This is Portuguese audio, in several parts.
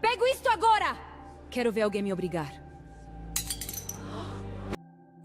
Pego isto agora! Quero ver alguém me obrigar.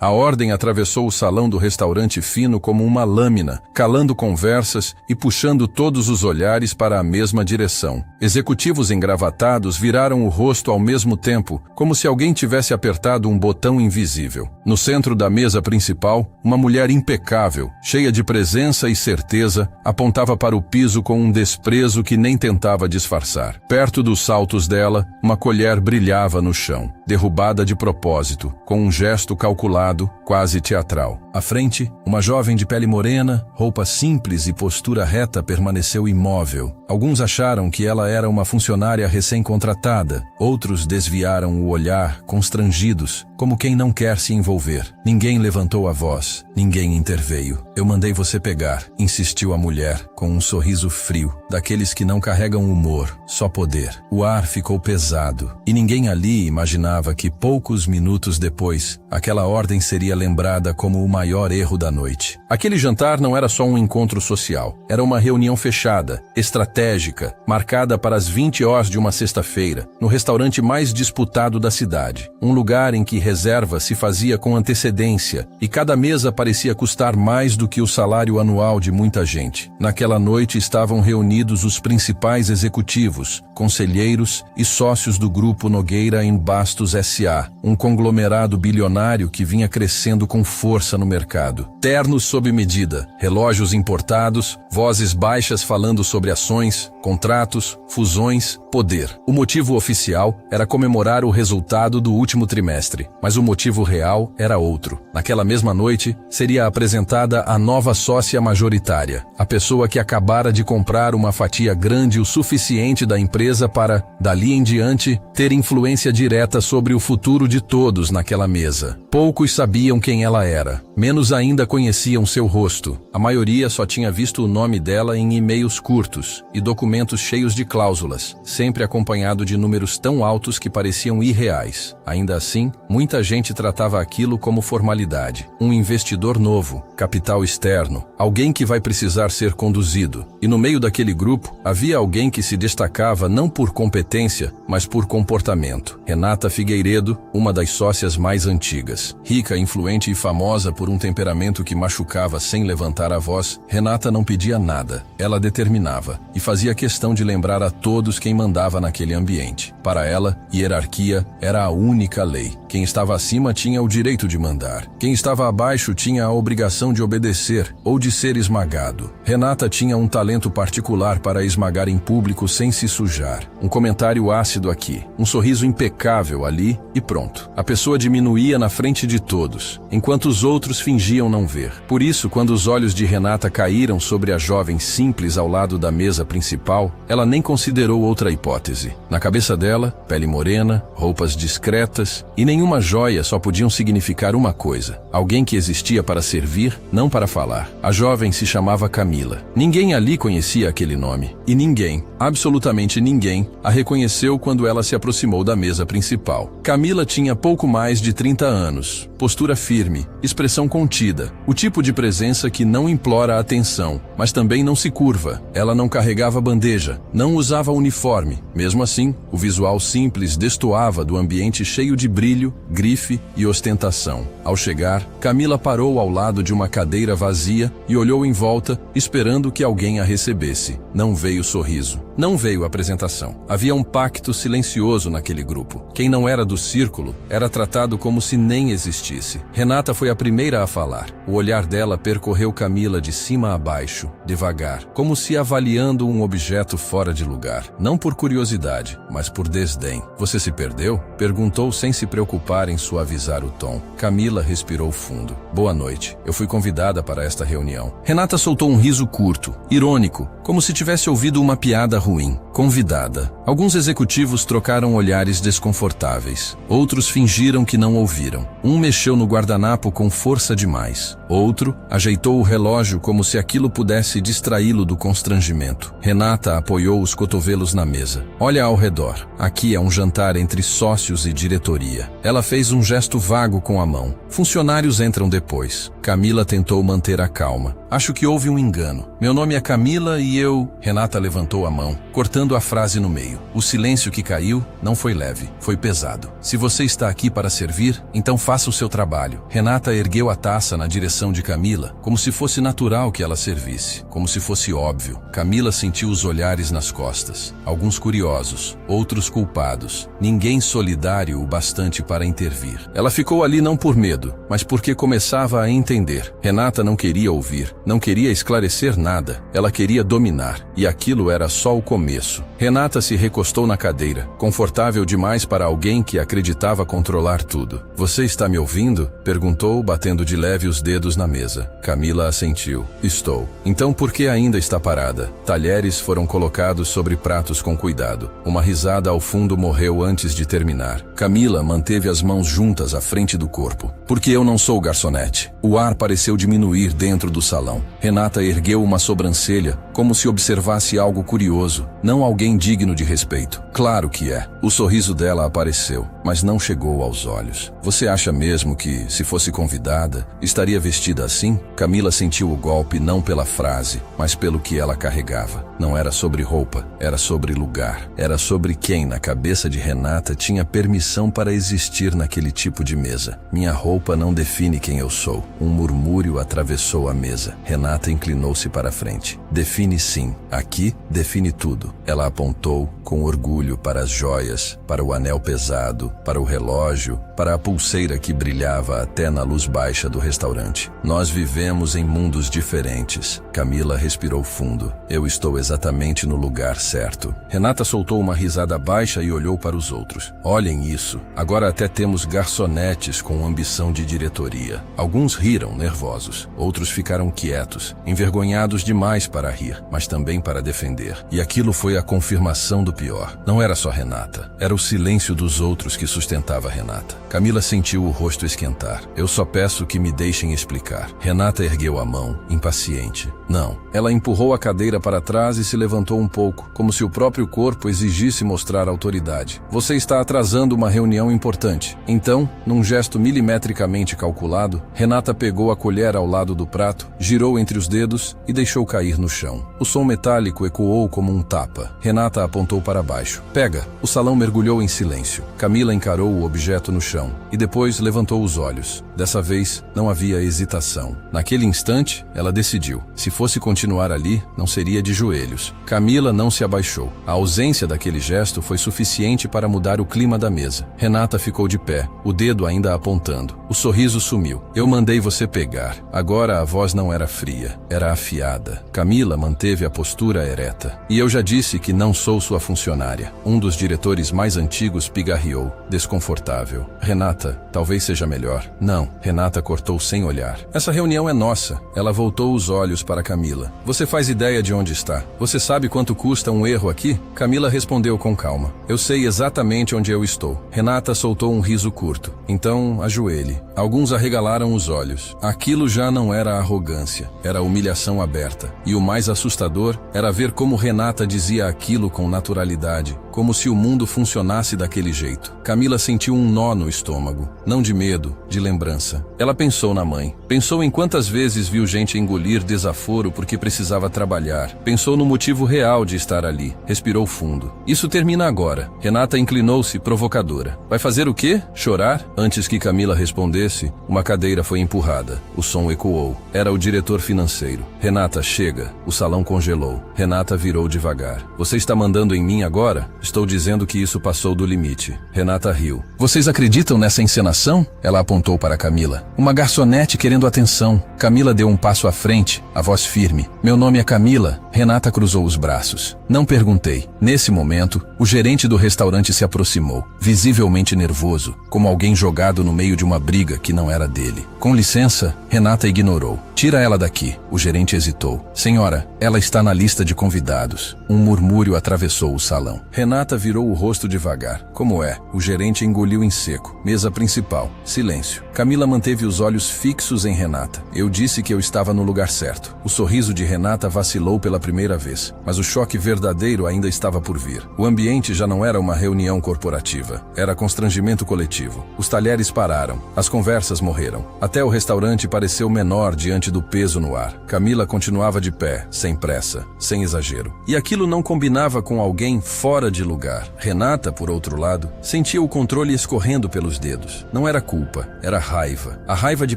A ordem atravessou o salão do restaurante fino como uma lâmina, calando conversas e puxando todos os olhares para a mesma direção. Executivos engravatados viraram o rosto ao mesmo tempo, como se alguém tivesse apertado um botão invisível. No centro da mesa principal, uma mulher impecável, cheia de presença e certeza, apontava para o piso com um desprezo que nem tentava disfarçar. Perto dos saltos dela, uma colher brilhava no chão, derrubada de propósito, com um gesto calculado, quase teatral. À frente, uma jovem de pele morena, roupa simples e postura reta permaneceu imóvel. Alguns acharam que ela era uma funcionária recém-contratada, outros desviaram o olhar, constrangidos, como quem não quer se envolver. Ninguém levantou a voz, ninguém interveio. Eu mandei você pegar, insistiu a mulher, com um sorriso frio, daqueles que não carregam humor, só poder. O ar ficou pesado, e ninguém ali imaginava que poucos minutos depois, aquela ordem seria lembrada como o maior erro da noite. Aquele jantar não era só um encontro social, era uma reunião fechada, estratégica, marcada para as 20 horas de uma sexta-feira, no restaurante mais disputado da cidade. Um lugar em que reserva se fazia com antecedência, e cada mesa parecia custar mais do que o salário anual de muita gente. Naquela noite estavam reunidos os principais executivos, conselheiros e sócios do Grupo Nogueira em Bastos S.A., um conglomerado bilionário que vinha crescendo com força no mercado. Ternos sob medida, relógios importados, vozes baixas falando sobre ações, contratos, fusões, poder. O motivo oficial era comemorar o resultado do último trimestre, mas o motivo real era outro. Naquela mesma noite, seria apresentada a nova sócia majoritária, a pessoa que acabara de comprar uma fatia grande o suficiente da empresa para, dali em diante, ter influência direta sobre o futuro de todos naquela mesa. Poucos sabiam quem ela era, menos ainda conheciam seu rosto. A maioria só tinha visto o nome dela em e-mails curtos e documentos cheios de cláusulas, sempre acompanhado de números tão altos que pareciam irreais. Ainda assim, muita gente tratava aquilo como formalidade. Um investidor novo, capital externo, alguém que vai precisar ser conduzido. E no meio daquele grupo, havia alguém que se destacava não por competência, mas por comportamento. Renata Figueiredo, uma das sócias mais antigas. Rica, influente e famosa por um temperamento que machucava sem levantar a voz, Renata não pedia nada. Ela determinava e fazia questão de lembrar a todos quem mandava naquele ambiente. Para ela, hierarquia era a única lei. Quem estava acima tinha o direito de mandar. Quem estava abaixo tinha a obrigação de obedecer ou de ser esmagado. Renata tinha um talento particular para esmagar em público sem se sujar. Um comentário ácido aqui, um sorriso impecável ali e pronto. A pessoa diminuía na frente de todos, enquanto os outros fingiam não ver. Por isso, quando os olhos de Renata caíram sobre a jovem simples ao lado da mesa principal, ela nem considerou outra hipótese. Na cabeça dela, pele morena, roupas discretas e nenhuma joia só podiam significar uma coisa: alguém que existia para servir, não para falar. A jovem se chamava Camila. Ninguém ali conhecia aquele nome, e ninguém, absolutamente ninguém, a reconheceu quando ela se aproximou da mesa principal. Camila tinha pouco mais de 30 anos, postura firme, expressão contida, o tipo de presença que não implora atenção, mas também não se curva. Ela não carregava bandeja, não usava uniforme. Mesmo assim, o visual simples destoava do ambiente cheio de brilho, grife e ostentação. Ao chegar, Camila parou ao lado de uma cadeira vazia e olhou em volta, esperando que alguém a recebesse. Não veio sorriso. Não veio apresentação. Havia um pacto silencioso naquele grupo. Quem não era do círculo era tratado como se nem existisse. Renata foi a primeira a falar. O olhar dela percorreu Camila de cima a baixo, devagar, como se avaliando um objeto fora de lugar. Não por curiosidade, mas por desdém. Você se perdeu? Perguntou sem se preocupar em suavizar o tom. Camila respirou fundo. Boa noite. Eu fui convidada para esta reunião. Renata soltou um riso curto, irônico, como se tivesse ouvido uma piada ruim. Convidada. Alguns executivos trocaram olhares desconfortáveis. Outros fingiram que não ouviram. Um mexeu no guardanapo com força demais. Outro ajeitou o relógio como se aquilo pudesse distraí-lo do constrangimento. Renata apoiou os cotovelos na mesa. Olha ao redor. Aqui é um jantar entre sócios e diretoria. Ela fez um gesto vago com a mão. Funcionários entram depois. Camila tentou manter a calma. Acho que houve um engano. Meu nome é Camila e eu... Renata levantou a mão, cortando cortando a frase no meio. O silêncio que caiu não foi leve, foi pesado. Se você está aqui para servir, então faça o seu trabalho. Renata ergueu a taça na direção de Camila, como se fosse natural que ela servisse, como se fosse óbvio. Camila sentiu os olhares nas costas, alguns curiosos, outros culpados, ninguém solidário o bastante para intervir. Ela ficou ali não por medo, mas porque começava a entender. Renata não queria ouvir, não queria esclarecer nada, ela queria dominar, e aquilo era só o começo. Renata se recostou na cadeira, confortável demais para alguém que acreditava controlar tudo. Você está me ouvindo? Perguntou, batendo de leve os dedos na mesa. Camila assentiu. Estou. Então por que ainda está parada? Talheres foram colocados sobre pratos com cuidado. Uma risada ao fundo morreu antes de terminar. Camila manteve as mãos juntas à frente do corpo. Porque eu não sou garçonete. O ar pareceu diminuir dentro do salão. Renata ergueu uma sobrancelha, como se observasse algo curioso, não alguém digno de respeito. Claro que é. O sorriso dela apareceu, mas não chegou aos olhos. Você acha mesmo que, se fosse convidada, estaria vestida assim? Camila sentiu o golpe não pela frase, mas pelo que ela carregava. Não era sobre roupa, era sobre lugar. Era sobre quem, na cabeça de Renata, tinha permissão para existir naquele tipo de mesa. Minha roupa não define quem eu sou. Um murmúrio atravessou a mesa. Renata inclinou-se para a frente. Define sim. Aqui, define tudo. Ela apontou, com orgulho, para as joias, para o anel pesado, para o relógio, para a pulseira que brilhava até na luz baixa do restaurante. Nós vivemos em mundos diferentes. Camila respirou fundo. Eu estou exatamente no lugar certo. Renata soltou uma risada baixa e olhou para os outros. Olhem isso. Agora até temos garçonetes com ambição de diretoria. Alguns riram, nervosos. Outros ficaram quietos, envergonhados demais para rir, mas também para defender. E aquilo foi a confirmação do pior. Não era só Renata. Era o silêncio dos outros que sustentava Renata. Camila sentiu o rosto esquentar. Eu só peço que me deixem explicar. Renata ergueu a mão, impaciente. Não. Ela empurrou a cadeira para trás e se levantou um pouco, como se o próprio corpo exigisse mostrar autoridade. Você está atrasando uma reunião importante. Então, num gesto milimetricamente calculado, Renata pegou a colher ao lado do prato, girou entre os dedos e deixou cair no chão. O som metálico ecoou como um tapa. Renata apontou para baixo. Pega! O salão mergulhou em silêncio. Camila encarou o objeto no chão e depois levantou os olhos. Dessa vez, não havia hesitação. Naquele instante, ela decidiu. Se fosse continuar ali, não seria de joelhos. Camila não se abaixou. A ausência daquele gesto foi suficiente para mudar o clima da mesa. Renata ficou de pé, o dedo ainda apontando. O sorriso sumiu. Eu mandei você pegar. Agora a voz não era fria, era afiada. Camila manteve a postura ereta. E eu já disse que não sou sua funcionária. Um dos diretores mais antigos pigarreou, desconfortável. Renata, talvez seja melhor. Não, Renata cortou sem olhar. Essa reunião é nossa. Ela voltou os olhos para Camila. Você faz ideia de onde está? Você sabe quanto custa um erro aqui? Camila respondeu com calma. Eu sei exatamente onde eu estou. Renata soltou um riso curto. Então, ajoelhe. Alguns arregalaram os olhos. Aquilo já não era arrogância, era humilhação aberta. E o mais assustador era ver como Renata dizia aquilo com naturalidade, como se o mundo funcionasse daquele jeito. Camila sentiu um nó no estômago, não de medo, de lembrança. Ela pensou na mãe. Pensou em quantas vezes viu gente engolir desaforo porque precisava trabalhar. Pensou no motivo real de estar ali. Respirou fundo. Isso termina agora. Renata inclinou-se, provocadora. Vai fazer o quê? Chorar? Antes que Camila respondesse, uma cadeira foi empurrada. O som ecoou. Era o diretor financeiro. Renata, chega. O salão congelou. Renata virou devagar. Você está mandando em mim agora? Estou dizendo que isso passou do limite. Renata riu. Vocês acreditam nessa encenação? Ela apontou para Camila. Uma garçonete querendo atenção. Camila deu um passo à frente, a voz firme. Meu nome é Camila. Renata cruzou os braços. Não perguntei. Nesse momento, o gerente do restaurante se aproximou, visivelmente nervoso, como alguém jogado no meio de uma briga que não era dele. Com licença, Renata ignorou. Tira ela daqui. O gerente hesitou. Senhora, ela está na lista de convidados. Um murmúrio atravessou o salão. Renata Renata virou o rosto devagar. Como é? O gerente engoliu em seco. Mesa principal. Silêncio. Camila manteve os olhos fixos em Renata. Eu disse que eu estava no lugar certo. O sorriso de Renata vacilou pela primeira vez, mas o choque verdadeiro ainda estava por vir. O ambiente já não era uma reunião corporativa. Era constrangimento coletivo. Os talheres pararam. As conversas morreram. Até o restaurante pareceu menor diante do peso no ar. Camila continuava de pé, sem pressa, sem exagero. E aquilo não combinava com alguém fora de lugar. Renata, por outro lado, sentia o controle escorrendo pelos dedos. Não era culpa, era raiva. A raiva de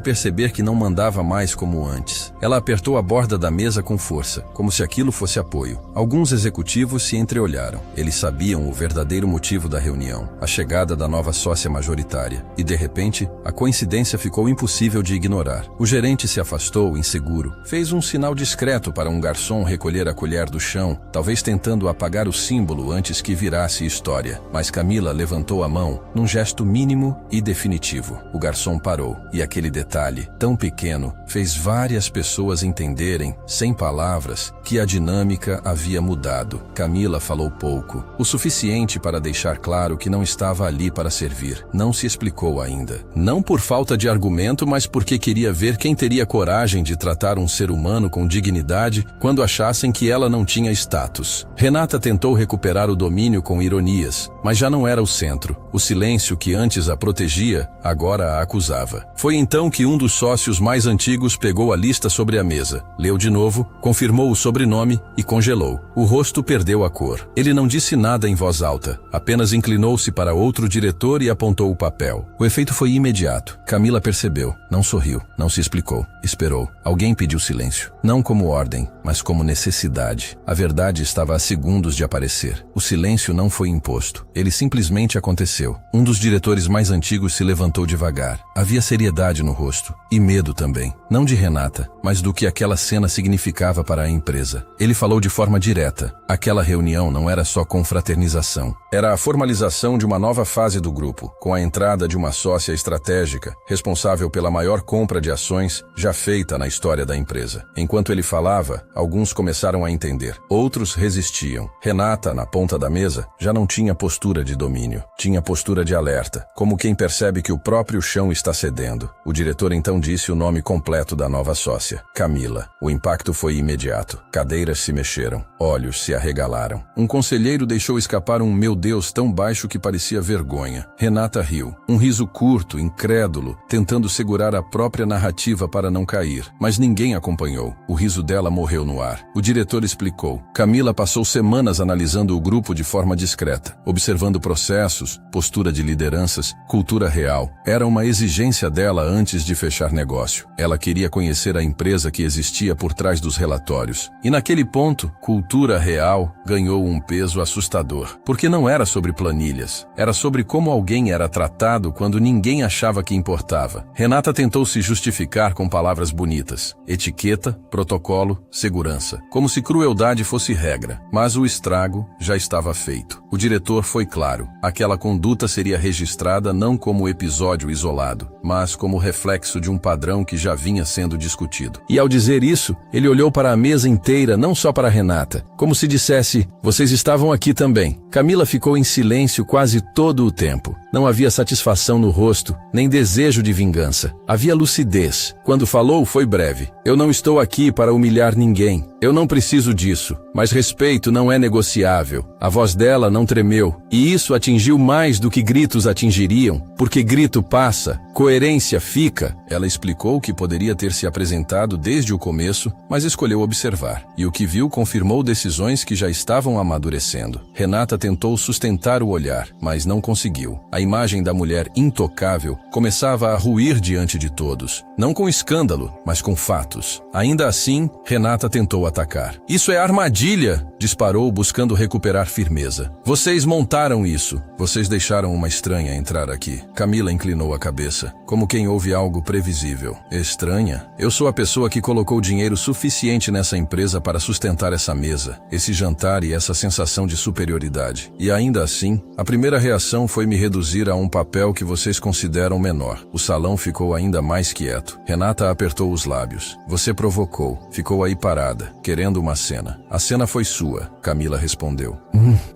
perceber que não mandava mais como antes. Ela apertou a borda da mesa com força, como se aquilo fosse apoio. Alguns executivos se entreolharam. Eles sabiam o verdadeiro motivo da reunião, a chegada da nova sócia majoritária. E, de repente, a coincidência ficou impossível de ignorar. O gerente se afastou, inseguro. Fez um sinal discreto para um garçom recolher a colher do chão, talvez tentando apagar o símbolo antes que virasse história. Mas Camila levantou a mão, num gesto mínimo e definitivo. O garçom parou, e aquele detalhe, tão pequeno, fez várias pessoas entenderem, sem palavras, que a dinâmica havia mudado. Camila falou pouco, o suficiente para deixar claro que não estava ali para servir. Não se explicou ainda. Não por falta de argumento, mas porque queria ver quem teria coragem de tratar um ser humano com dignidade quando achassem que ela não tinha status. Renata tentou recuperar o domínio com ironias, mas já não era o centro. O silêncio que antes a protegia, agora a acusava. Foi então que um dos sócios mais antigos pegou a lista sobre a mesa, leu de novo, confirmou o sobrenome e congelou. O rosto perdeu a cor. Ele não disse nada em voz alta, apenas inclinou-se para outro diretor e apontou o papel. O efeito foi imediato. Camila percebeu, não sorriu, não se explicou, esperou. Alguém pediu silêncio, não como ordem, mas como necessidade. A verdade estava a segundos de aparecer. O silêncio não foi imposto, ele simplesmente aconteceu. Um dos diretores mais antigos se levantou devagar. Havia seriedade no rosto, e medo também. Não de Renata, mas do que aquela cena significava para a empresa. Ele falou de forma direta. Aquela reunião não era só confraternização. Era a formalização de uma nova fase do grupo, com a entrada de uma sócia estratégica, responsável pela maior compra de ações já feita na história da empresa. Enquanto ele falava, alguns começaram a entender. Outros resistiam. Renata, na ponta da mesa, já não tinha postura de domínio. Tinha postura de alerta, como quem percebe que o próprio chão está cedendo. O diretor então disse o nome completo da nova sócia, Camila. O impacto foi imediato. Cadeiras se mexeram. Olhos se arregalaram. Um conselheiro deixou escapar um "meu Deus" tão baixo que parecia vergonha. Renata riu. Um riso curto, incrédulo, tentando segurar a própria narrativa para não cair. Mas ninguém acompanhou. O riso dela morreu no ar. O diretor explicou. Camila passou semanas analisando o grupo de forma discreta, observando processos, postura de lideranças, cultura real. Era uma exigência dela antes de fechar negócio. Ela queria conhecer a empresa que existia por trás dos relatórios. E naquele ponto, cultura real ganhou um peso assustador. Porque não era sobre planilhas. Era sobre como alguém era tratado quando ninguém achava que importava. Renata tentou se justificar com palavras bonitas. Etiqueta, protocolo, segurança. Como se crueldade fosse regra. Mas o estrago já estava feito. O diretor foi claro. Aquela conduta seria registrada não como episódio isolado, mas como reflexo de um padrão que já vinha sendo discutido. E ao dizer isso, ele olhou para a mesa inteira, não só para Renata, como se dissesse, vocês estavam aqui também. Camila ficou em silêncio quase todo o tempo. Não havia satisfação no rosto, nem desejo de vingança. Havia lucidez. Quando falou, foi breve. Eu não estou aqui para humilhar ninguém. Eu não preciso disso, mas respeito não é negociável. A voz dela não tremeu, e isso atingiu mais do que gritos atingiriam, porque grito passa, coerência fica. Ela explicou que poderia ter se apresentado desde o começo, mas escolheu observar, e o que viu confirmou decisões que já estavam amadurecendo. Renata tentou sustentar o olhar, mas não conseguiu. A imagem da mulher intocável começava a ruir diante de todos, não com escândalo, mas com fatos. Ainda assim, Renata tentou atacar. Isso é armadilha, disparou buscando recuperar firmeza. Vocês montaram isso. Vocês deixaram uma estranha entrar aqui. Camila inclinou a cabeça. cabeça, como quem ouve algo previsível. Estranha? Eu sou a pessoa que colocou dinheiro suficiente nessa empresa para sustentar essa mesa, esse jantar e essa sensação de superioridade. E ainda assim, a primeira reação foi me reduzir a um papel que vocês consideram menor. O salão ficou ainda mais quieto. Renata apertou os lábios. Você provocou. Ficou aí parada, querendo uma cena. A cena foi sua, Camila respondeu.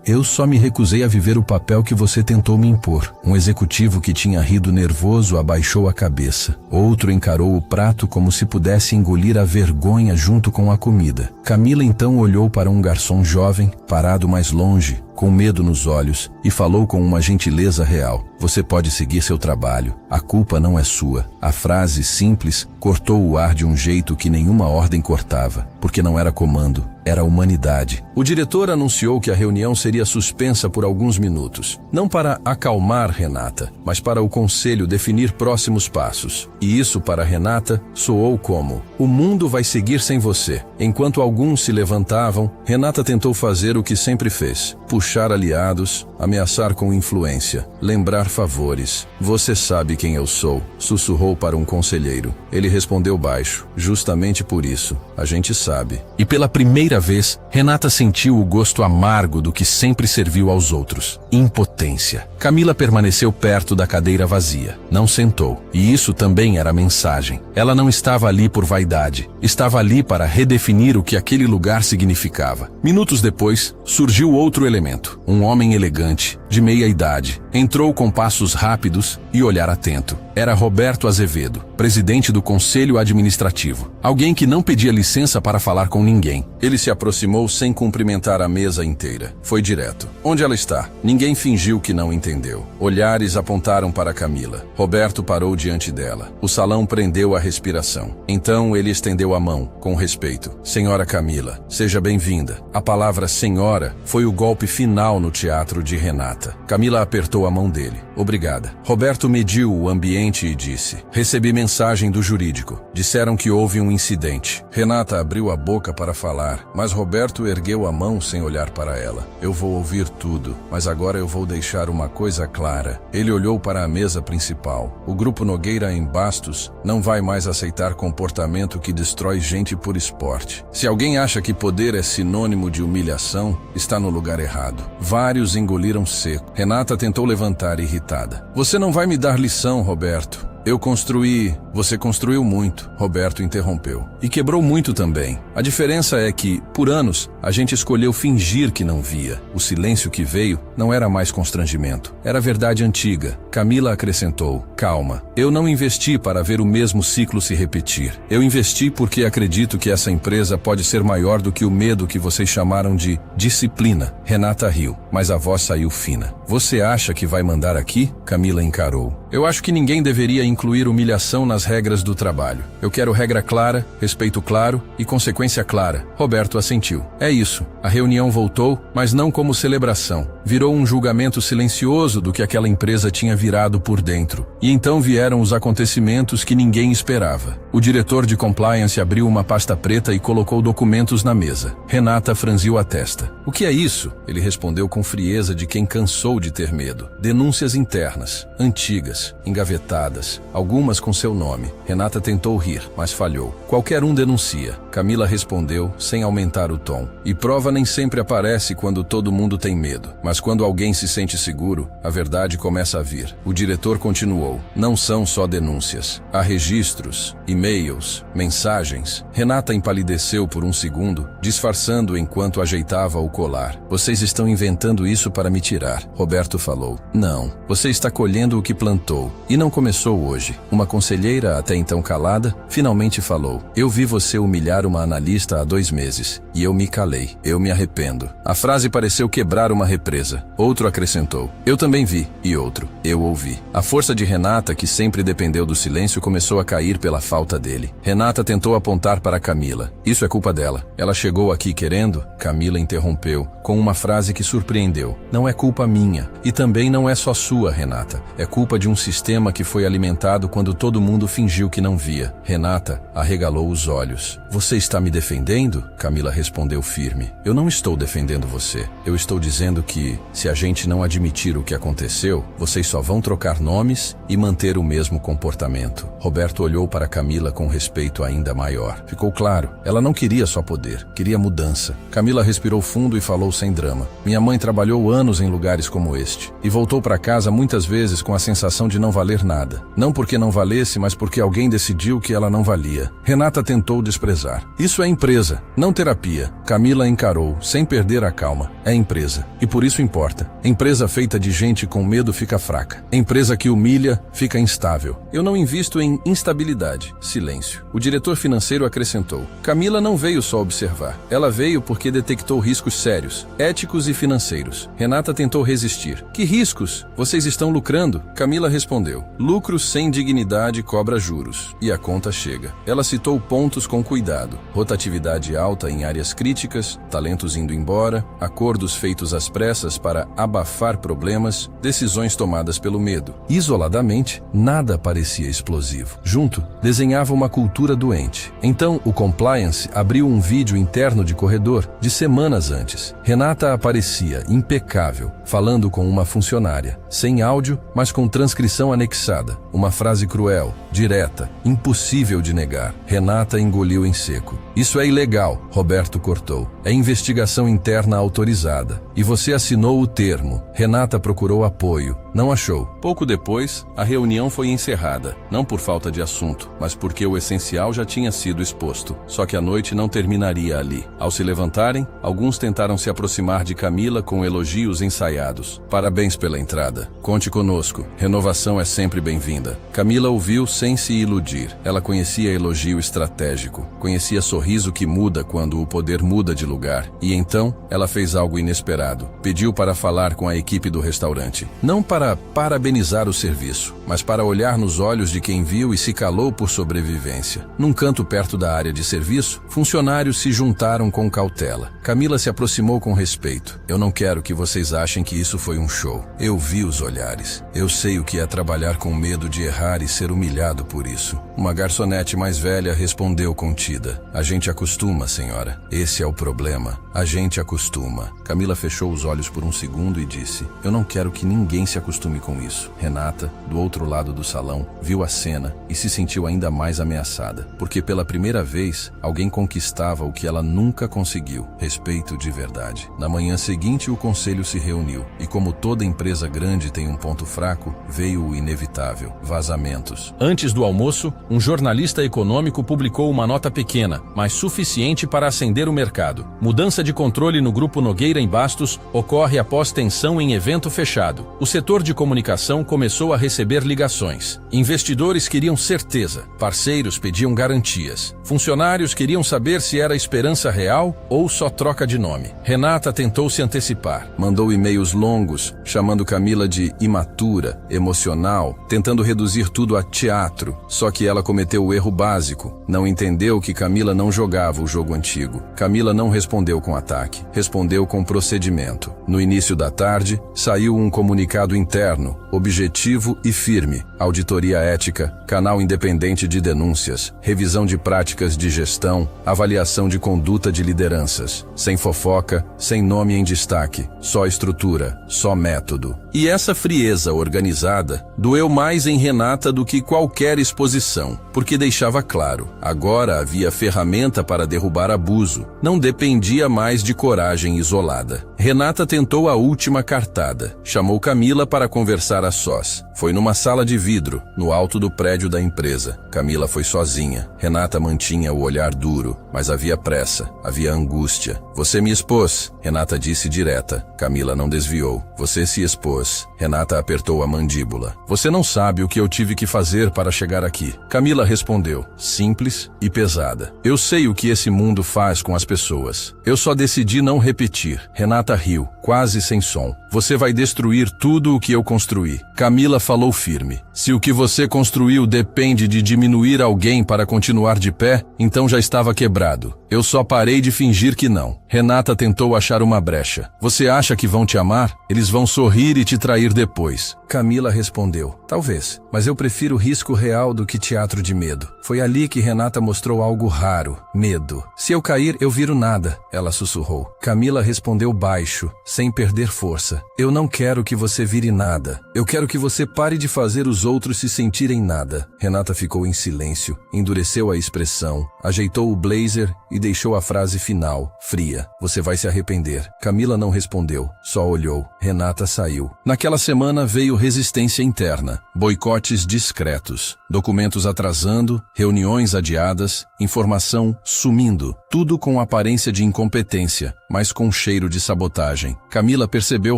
Eu só me recusei a viver o papel que você tentou me impor. Um executivo que tinha rido nervoso abaixou a cabeça. Outro encarou o prato como se pudesse engolir a vergonha junto com a comida. Camila então olhou para um garçom jovem, parado mais longe, com medo nos olhos, e falou com uma gentileza real. Você pode seguir seu trabalho. A culpa não é sua. A frase simples cortou o ar de um jeito que nenhuma ordem cortava, porque não era comando, era humanidade. O diretor anunciou que a reunião seria suspensa por alguns minutos, não para acalmar Renata, mas para o conselho definir próximos passos. E isso para Renata soou como: o mundo vai seguir sem você. Enquanto alguns se levantavam, Renata tentou fazer o que sempre fez: puxar aliados, ameaçar com influência, lembrar favores. Você sabe quem eu sou, sussurrou para um conselheiro. Ele respondeu baixo: justamente por isso, a gente sabe. E pela primeira vez, Renata sentiu o gosto amargo do que sempre serviu aos outros: impotência. Camila permaneceu perto da cadeira vazia. Não sentou. E isso também era mensagem. Ela não estava ali por vaidade. Estava ali para redefinir o que aquele lugar significava. Minutos depois, surgiu outro elemento. Um homem elegante, de meia idade. Entrou com passos rápidos e olhar atento. Era Roberto Azevedo, presidente do Conselho Administrativo. Alguém que não pedia licença para falar com ninguém. Ele se aproximou sem cumprimentar a mesa inteira. Foi direto. Onde ela está? Ninguém fingiu que não entendeu. Olhares apontaram para Camila. Roberto parou diante dela. O salão prendeu a respiração. Então ele estendeu a mão, com respeito. Senhora Camila, seja bem-vinda. A palavra senhora foi o golpe final no teatro de Renata. Camila apertou a mão dele. Obrigada. Roberto mediu o ambiente e disse: recebi mensagem do jurídico. Disseram que houve um incidente. Renata abriu a boca para falar, mas Roberto ergueu a mão sem olhar para ela. Eu vou ouvir tudo, mas agora eu vou deixar uma coisa clara. Ele olhou para a mesa principal. O Grupo Nogueira em Bastos não vai mais aceitar comportamento que destrói gente por esporte. Se alguém acha que poder é sinônimo de humilhação, está no lugar errado. Vários engoliram seco. Renata tentou levantar irritada. Você não vai me dar lição, Roberto. Eu construí... Você construiu muito, Roberto interrompeu. E quebrou muito também. A diferença é que, por anos, a gente escolheu fingir que não via. O silêncio que veio não era mais constrangimento. Era verdade antiga. Camila acrescentou: calma. Eu não investi para ver o mesmo ciclo se repetir. Eu investi porque acredito que essa empresa pode ser maior do que o medo que vocês chamaram de disciplina. Renata riu, mas a voz saiu fina. Você acha que vai mandar aqui? Camila encarou. Eu acho que ninguém deveria incluir humilhação nas regras do trabalho. Eu quero regra clara, respeito claro e consequência clara. Roberto assentiu. É isso. A reunião voltou, mas não como celebração. Virou um julgamento silencioso do que aquela empresa tinha virado por dentro. E então vieram os acontecimentos que ninguém esperava. O diretor de compliance abriu uma pasta preta e colocou documentos na mesa. Renata franziu a testa. O que é isso? Ele respondeu com frieza de quem cansou de ter medo. Denúncias internas, antigas, engavetadas, algumas com seu nome. Renata tentou rir, mas falhou. Qualquer um denuncia. Camila respondeu, sem aumentar o tom. E prova nem sempre aparece quando todo mundo tem medo. Mas quando alguém se sente seguro, a verdade começa a vir. O diretor continuou. Não são só denúncias. Há registros, e-mails, mensagens. Renata empalideceu por um segundo, disfarçando enquanto ajeitava o colar. Vocês estão inventando isso para me tirar, Roberto falou. Não. Você está colhendo o que plantou. E não começou hoje. Uma conselheira, até então calada, finalmente falou. Eu vi você humilhar uma analista há 2 meses. E eu me calei. Eu me arrependo. A frase pareceu quebrar uma represa. Outro acrescentou. Eu também vi. E outro. Eu ouvi. A força de Renata, que sempre dependeu do silêncio, começou a cair pela falta dele. Renata tentou apontar para Camila. Isso é culpa dela. Ela chegou aqui querendo? Camila interrompeu, com uma frase que surpreendeu. Não é culpa minha. E também não é só sua, Renata. É culpa de um sistema que foi alimentado quando todo mundo fingiu que não via. Renata arregalou os olhos. Você está me defendendo? Camila respondeu firme. Eu não estou defendendo você. Eu estou dizendo que, se a gente não admitir o que aconteceu, vocês só vão trocar nomes e manter o mesmo comportamento. Roberto olhou para Camila com respeito ainda maior. Ficou claro, ela não queria só poder, queria mudança. Camila respirou fundo e falou sem drama. Minha mãe trabalhou anos em lugares como este e voltou para casa muitas vezes com a sensação de não valer nada. Não porque não valesse, mas porque alguém decidiu que ela não valia. Renata tentou desprezar. Isso é empresa, não terapia. Camila encarou, sem perder a calma. É empresa. E por isso importa. Empresa feita de gente com medo fica fraca. Empresa que humilha fica instável. Eu não invisto em instabilidade. Silêncio. O diretor financeiro acrescentou. Camila não veio só observar. Ela veio porque detectou riscos sérios, éticos e financeiros. Renata tentou resistir. Que riscos? Vocês estão lucrando? Camila respondeu. Lucro sem dignidade cobra juros. E a conta chega. Ela citou pontos com cuidado. Rotatividade alta em áreas críticas, talentos indo embora, acordos feitos às pressas para abafar problemas, decisões tomadas pelo medo. Isoladamente, nada parecia explosivo. Junto, desenhava uma cultura doente. Então, o compliance abriu um vídeo interno de corredor de semanas antes. Renata aparecia, impecável, falando com uma funcionária, sem áudio, mas com transcrição anexada. Uma frase cruel, direta, impossível de negar. Renata engoliu em seco. Isso é ilegal, Roberto cortou. É investigação interna autorizada. E você assinou o termo. Renata procurou apoio. Não achou. Pouco depois, a reunião foi encerrada. Não por falta de assunto, mas porque o essencial já tinha sido exposto. Só que a noite não terminaria ali. Ao se levantarem, alguns tentaram se aproximar de Camila com elogios ensaiados. Parabéns pela entrada. Conte conosco. Renovação é sempre bem-vinda. Camila ouviu sem se iludir. Ela conhecia elogio estratégico. Conhecia sorriso que muda quando o poder muda de lugar. E então, ela fez algo inesperado. Pediu para falar com a equipe do restaurante. Não para parabenizar o serviço, mas para olhar nos olhos de quem viu e se calou por sobrevivência. Num canto perto da área de serviço, funcionários se juntaram com cautela. Camila se aproximou com respeito. Eu não quero que vocês achem que isso foi um show. Eu vi os olhares. Eu sei o que é trabalhar com medo de errar e ser humilhado por isso. Uma garçonete mais velha respondeu contida. A gente acostuma, senhora. Esse é o problema. A gente acostuma. Camila fechou os olhos por um segundo e disse: eu não quero que ninguém se acostume com isso. Renata, do outro lado do salão, viu a cena e se sentiu ainda mais ameaçada, porque pela primeira vez, alguém conquistava o que ela nunca conseguiu: respeito de verdade. Na manhã seguinte, o conselho se reuniu, e como toda empresa grande tem um ponto fraco, veio o inevitável: vazamentos. Antes do almoço, um jornalista econômico publicou uma nota pequena, mas suficiente para acender o mercado. Mudança de controle no Grupo Nogueira em Bastos ocorre após tensão em evento fechado. O setor de comunicação começou a receber ligações. Investidores queriam certeza, parceiros pediam garantias. Funcionários queriam saber se era esperança real ou só troca de nome. Renata tentou se antecipar. Mandou e-mails longos, chamando Camila de imatura, emocional, tentando reduzir tudo a teatro. Só que ela cometeu o erro básico. Não entendeu que Camila não jogava o jogo antigo. Camila não respondeu com ataque. Respondeu com procedimento. No início da tarde, saiu um comunicado interno, objetivo e firme: auditoria ética, canal independente de denúncias, revisão de práticas de gestão, avaliação de conduta de lideranças, sem fofoca, sem nome em destaque, só estrutura, só método. E essa frieza organizada doeu mais em Renata do que qualquer exposição, porque deixava claro: agora havia ferramenta para derrubar abuso, não dependia mais de coragem isolada. Renata tentou a última cartada. Chamou Camila para conversar a sós. Foi numa sala de vidro, no alto do prédio da empresa. Camila foi sozinha. Renata mantinha o olhar duro, mas havia pressa, havia angústia. Você me expôs, Renata disse direta. Camila não desviou. Você se expôs. Renata apertou a mandíbula. Você não sabe o que eu tive que fazer para chegar aqui. Camila respondeu, simples e pesada. Eu sei o que esse mundo faz com as pessoas. Eu só decidi não repetir. Renata riu, quase sem som. Você vai destruir tudo o que eu construí. Camila falou firme. Se o que você construiu depende de diminuir alguém para continuar de pé, então já estava quebrado. Eu só parei de fingir que não. Renata tentou achar uma brecha. Você acha que vão te amar? Eles vão sorrir e te trair depois. Camila respondeu, talvez, mas eu prefiro risco real do que teatro de medo. Foi ali que Renata mostrou algo raro, medo. Se eu cair, eu viro nada, ela sussurrou. Camila respondeu baixo, sem perder força. Eu não quero que você vire nada. Eu quero que você pare de fazer os outros se sentirem nada. Renata ficou em silêncio, endureceu a expressão, ajeitou o blazer e deixou a frase final, fria. Você vai se arrepender. Camila não respondeu, só olhou. Renata saiu. Naquela semana veio resistência interna, boicotes discretos, documentos atrasando, reuniões adiadas, informação sumindo, tudo com aparência de incompetência, mas com cheiro de sabotagem. Camila percebeu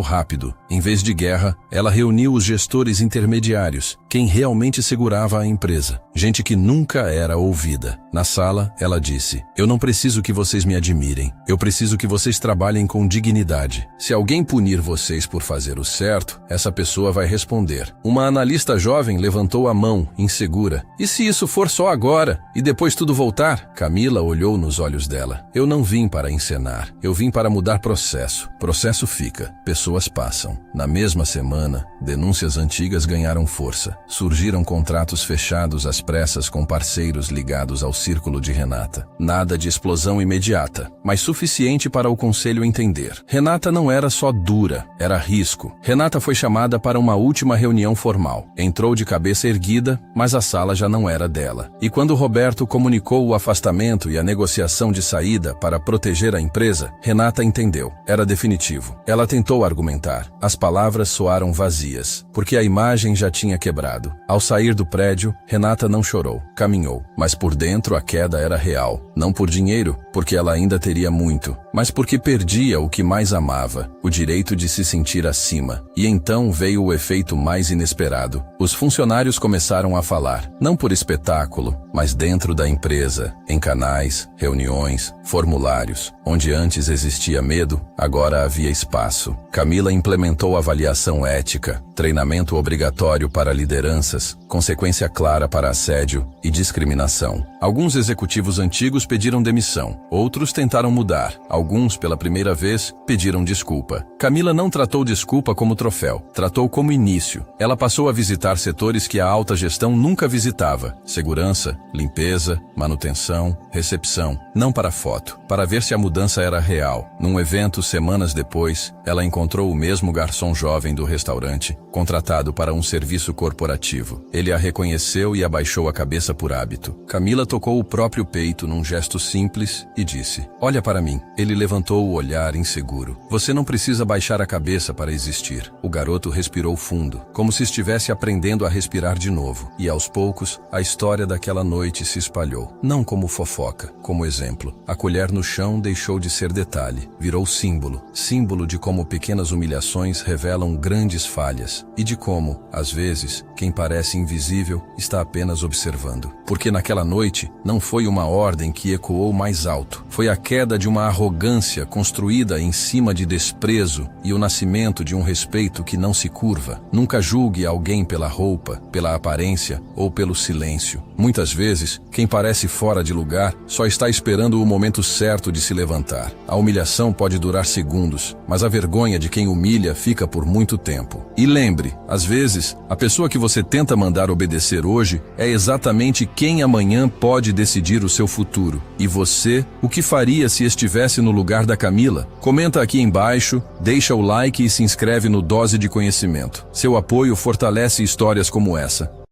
rápido. Em vez de guerra, ela reuniu os gestores intermediários, quem realmente segurava a empresa. Gente que nunca era ouvida. Na sala, ela disse, eu não preciso que vocês me admirem. Eu preciso que vocês trabalhem com dignidade. Se alguém punir vocês por fazer o certo, essa pessoa vai responder. Uma analista jovem levantou a mão, insegura. E se isso for só agora, e depois tudo voltar? Camila olhou nos olhos dela. Eu não vim para encenar. Eu vim para mudar processo. Processo fica. Pessoas passam. Na mesma semana, denúncias antigas ganharam força. Surgiram contratos fechados às pressas com parceiros ligados ao círculo de Renata. Nada de explosão imediata, mas suficiente para o conselho entender. Renata não era só dura, era risco. Renata foi chamada para uma última reunião formal. Entrou de cabeça erguida, mas a sala já não era dela. E quando Roberto comunicou o afastamento e a negociação de saída para proteger a empresa, Renata entendeu. Era definitivo. Ela tentou argumentar. As palavras soaram vazias, porque a imagem já tinha quebrado. Ao sair do prédio, Renata não chorou, caminhou. Mas por dentro a queda era real. Não por dinheiro, porque ela ainda teria muito, mas porque perdia o que mais amava, o direito de se sentir acima. E então veio o efeito mais inesperado. Os funcionários começaram a falar, não por espetáculo, mas dentro da empresa, em canais, reuniões, formulários. Onde antes existia medo, agora havia espaço. Camila implementou avaliação ética, treinamento obrigatório para lideranças, consequência clara para assédio e discriminação. Alguns executivos antigos pediram demissão, outros tentaram mudar. Alguns, pela primeira vez, pediram desculpa. Camila não tratou desculpa como troféu, tratou como início. Ela passou a visitar setores que a alta gestão nunca visitava: segurança, limpeza, manutenção, recepção. Não para foto, para ver se a mudança era real. Num evento, semanas depois, ela encontrou o mesmo garçom jovem do restaurante, contratado para um serviço corporativo. Ele a reconheceu e abaixou a cabeça por hábito. Camila tocou o próprio peito num gesto simples e disse, olha para mim. Ele levantou o olhar inseguro. Você não precisa baixar a cabeça para existir. O garoto respirou fundo, como se estivesse aprendendo a respirar de novo. E aos poucos, a história daquela noite se espalhou. Não como fofoca, como exemplo. A colher no chão deixou de ser detalhe, virou símbolo. Símbolo de como pequenas humilhações revelam grandes falhas e de como, às vezes, quem parece invisível está apenas observando. Porque naquela noite não foi uma ordem que ecoou mais alto. Foi a queda de uma arrogância construída em cima de desprezo e o nascimento de um respeito que não se curva. Nunca julgue alguém pela roupa, pela aparência ou pelo silêncio. Muitas vezes, quem parece fora de lugar só está esperando o momento certo de se levantar. A humilhação pode durar segundos, mas a vergonha de quem humilha fica por muito tempo. E lembre, às vezes, a pessoa que você tenta mandar obedecer hoje é exatamente quem amanhã pode decidir o seu futuro. E você, o que faria se estivesse no lugar da Camila? Comenta aqui embaixo, deixa o like e se inscreve no Dose de Conhecimento. Seu apoio fortalece histórias como essa.